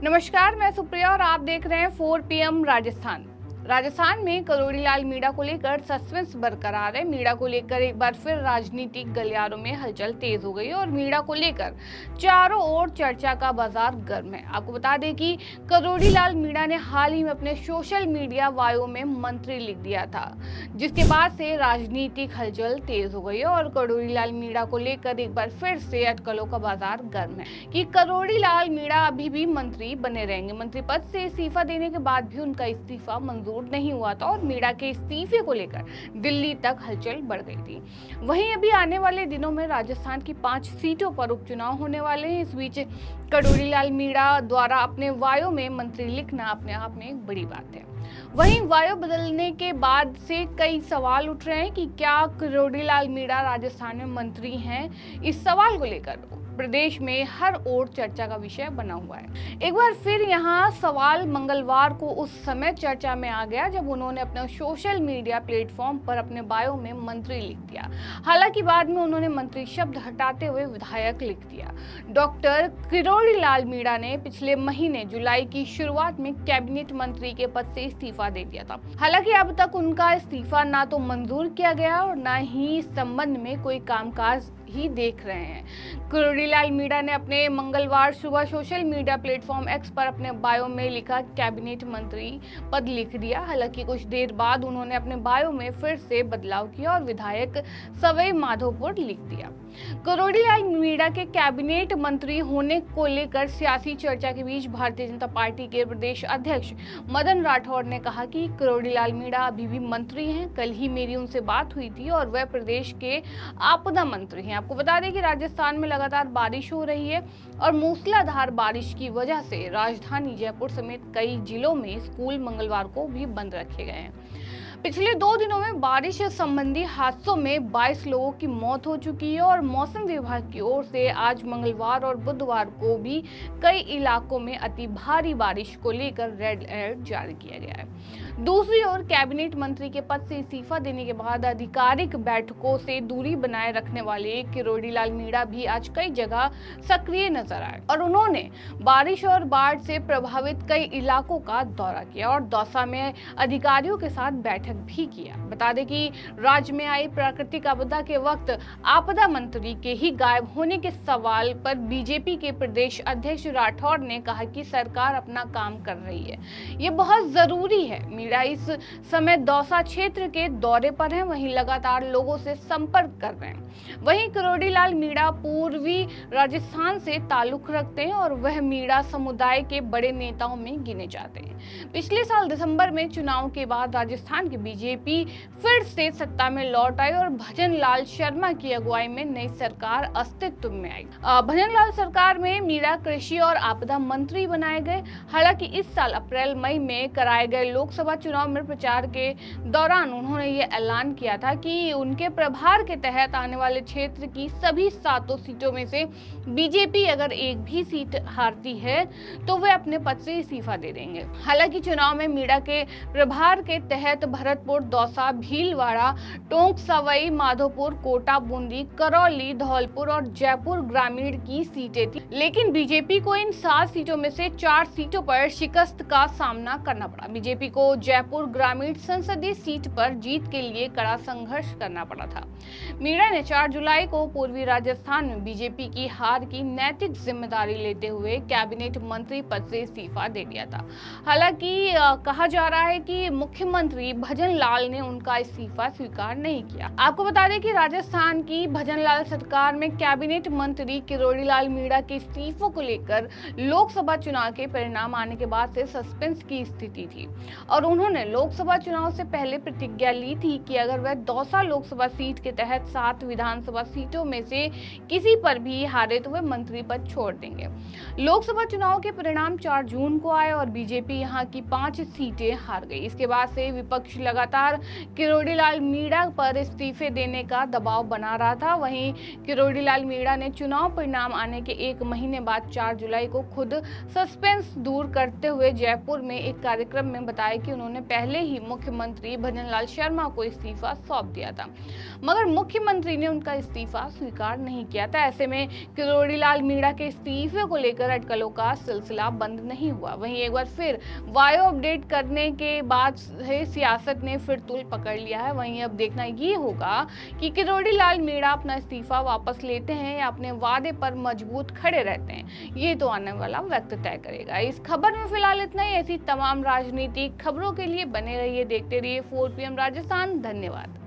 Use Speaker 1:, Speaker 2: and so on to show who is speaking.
Speaker 1: नमस्कार, मैं सुप्रिया और आप देख रहे हैं 4 PM राजस्थान में करोड़ीलाल मीणा को लेकर सस्पेंस बरकरार है। मीणा को लेकर एक बार फिर राजनीतिक गलियारों में हलचल तेज हो गई और मीणा को लेकर चारों ओर चर्चा का बाजार गर्म है। आपको बता दें कि करोड़ीलाल मीणा ने हाल ही में अपने सोशल मीडिया बायो में मंत्री लिख दिया था, जिसके बाद से राजनीतिक हलचल तेज हो गई है और करोड़ीलाल मीणा को लेकर एक बार फिर से अटकलों का बाजार गर्म है कि करोड़ीलाल मीणा अभी भी मंत्री बने रहेंगे। मंत्री पद से इस्तीफा देने के बाद भी उनका इस्तीफा मंजूर नहीं हुआ था और मीणा के इस्तीफे को लेकर दिल्ली तक हलचल बढ़ गई थी। वहीं अभी आने वाले दिनों में राजस्थान की 5 सीटों पर उपचुनाव होने वाले हैं। इस बीच करोड़ीलाल मीणा द्वारा अपने बायो में मंत्री लिखना अपने आप में एक बड़ी बात है। वहीं बायो बदलने के बाद से कई सवाल उठ रहे हैं कि क्या करोड़ीलाल मीणा राजस्थान में मंत्री हैं। इस सवाल को लेकर प्रदेश में हर ओर चर्चा का विषय बना हुआ है। एक बार फिर यहाँ सवाल मंगलवार को उस समय चर्चा में आ गया जब उन्होंने अपने सोशल मीडिया प्लेटफॉर्म पर अपने बायो में मंत्री लिख दिया। हालांकि बाद में उन्होंने मंत्री शब्द हटाते हुए विधायक लिख दिया। डॉक्टर करोड़ीलाल मीणा ने पिछले महीने जुलाई की शुरुआत में कैबिनेट मंत्री के पद से इस्तीफा दे दिया था। हालांकि अब तक उनका इस्तीफा ना तो मंजूर किया गया और ना ही इस संबंध में कोई कामकाज ही देख रहे हैं। करोड़ीलाल मीणा ने अपने मंगलवार सुबह सोशल मीडिया प्लेटफॉर्म एक्स पर अपने बायो में लिखा कैबिनेट मंत्री पद लिख दिया। हालांकि कुछ देर बाद उन्होंने अपने बायो में फिर से बदलाव किया और विधायक सवाई माधोपुर लिख दिया। करोड़ीलाल मीणा के कैबिनेट मंत्री होने को लेकर सियासी चर्चा के बीच भारतीय जनता पार्टी के प्रदेश अध्यक्ष मदन राठौड़ ने कहा कि करोड़ीलाल मीणा अभी भी मंत्री हैं। कल ही मेरी उनसे बात हुई थी और वह प्रदेश के आपदा मंत्री हैं। आपको बता दें कि राजस्थान में लगातार बारिश हो रही है और मूसलाधार बारिश की वजह से राजधानी जयपुर समेत कई जिलों में स्कूल मंगलवार को भी बंद रखे गए हैं। पिछले 2 दिनों में बारिश संबंधी हादसों में 22 लोगों की मौत हो चुकी है और मौसम विभाग की ओर से आज मंगलवार और बुधवार को भी कई इलाकों में अति भारी बारिश को लेकर रेड अलर्ट जारी किया गया है। दूसरी ओर कैबिनेट मंत्री के पद से इस्तीफा देने के बाद आधिकारिक बैठकों से दूरी बनाए रखने वाले करोड़ीलाल मीणा भी आज कई जगह सक्रिय नजर आए और उन्होंने बारिश और बाढ़ से प्रभावित कई इलाकों का दौरा किया और दौसा में अधिकारियों के साथ बैठक भी किया। बता दें कि राज्य में आई प्राकृतिक आपदा के वक्त आपदा मंत्री के ही गायब होने के सवाल पर बीजेपी के प्रदेश अध्यक्ष राठौड़ ने कहा कि सरकार अपना काम कर रही है, ये बहुत जरूरी है। मीणा इस समय दौसा क्षेत्र के दौरे पर हैं, वहीं लगातार लोगों से संपर्क कर रहे हैं। वहीं करोड़ीलाल मीणा पूर्वी राजस्थान से ताल्लुक रखते हैं और वह मीणा समुदाय के बड़े नेताओं में गिने जाते हैं। पिछले साल दिसंबर में चुनाव के बाद राजस्थान की बीजेपी फिर से सत्ता में लौट आई और भजन लाल शर्मा की अगुवाई में नई सरकार अस्तित्व में आई। भजन लाल सरकार में मीणा कृषि और आपदा मंत्री बनाए गए। हालांकि इस साल अप्रैल मई में कराए गए लोकसभा चुनाव में प्रचार के दौरान उन्होंने ये ऐलान किया था कि उनके प्रभार के तहत आने वाले क्षेत्र की सभी 7 सीटों में से बीजेपी अगर एक भी सीट हारती है तो वे अपने पद से इस्तीफा दे देंगे। हालांकि चुनाव में मीणा के प्रभार के तहत भरतपुर, दौसा, भीलवाड़ा, टोंक, सवाई माधोपुर, कोटा, बूंदी, करौली, धौलपुर और जयपुर ग्रामीण की सीटें थी, लेकिन बीजेपी को इन 7 सीटों में से 4 सीटों पर शिकस्त का सामना करना पड़ा। बीजेपी को जयपुर ग्रामीण संसदीय सीट पर जीत के लिए कड़ा संघर्ष करना पड़ा था। मीणा ने 4 जुलाई को पूर्वी राजस्थान में बीजेपी की हार की नैतिक जिम्मेदारी लेते हुए कैबिनेट मंत्री पद से इस्तीफा दे दिया था। हालांकि कहा जा रहा है कि मुख्यमंत्री भजन लाल ने उनका इस्तीफा स्वीकार नहीं किया। आपको बता दें कि राजस्थान की भजन लाल सरकार में कैबिनेट मंत्री करोड़ीलाल मीणा के इस्तीफों को लेकर लोकसभा चुनाव के परिणाम आने के बाद से सस्पेंस की स्थिति थी और उन्होंने लोकसभा चुनाव से पहले प्रतिज्ञा ली थी कि अगर वह दौसा लोकसभा सीट के तहत 7 विधानसभा सीटों में से किसी पर भी हारे तो वे मंत्री पद छोड़ देंगे। लोकसभा चुनाव के परिणाम 4 जून को आए और बीजेपी यहां की 5 सीटें हार गई। इसके बाद से विपक्ष लगातार किरोड़ी लाल मीणा पर इस्तीफे देने का दबाव बना रहा था। वहीं किरोड़ी लाल मीणा ने चुनाव परिणाम आने के 1 महीने बाद 4 जुलाई को खुद सस्पेंस दूर करते हुए जयपुर में एक कार्यक्रम में बताया कि उन्होंने पहले ही मुख्यमंत्री भजनलाल शर्मा को इस्तीफा सौंप दिया था, मगर मुख्यमंत्री ने उनका इस्तीफा स्वीकार नहीं किया था। ऐसे में किरोड़ी लाल मीणा के इस्तीफे को लेकर अटकलों का सिलसिला बंद नहीं हुआ। वहीं एक बार फिर वायो अपडेट करने के बाद से सियासत ने फिर तूल पकड़ लिया है। वहीं अब देखना ये होगा कि किरोड़ी लाल मीणा अपना इस्तीफा वापस लेते हैं या अपने वादे पर मजबूत खड़े रहते हैं। ये तो आने वाला वक्त तय करेगा। इस खबर में फिलहाल इतना ही। ऐसी तमाम राजनीतिक खबरों के लिए बने रहिए, देखते रहिए 4 PM राजस्थान। धन्यवाद।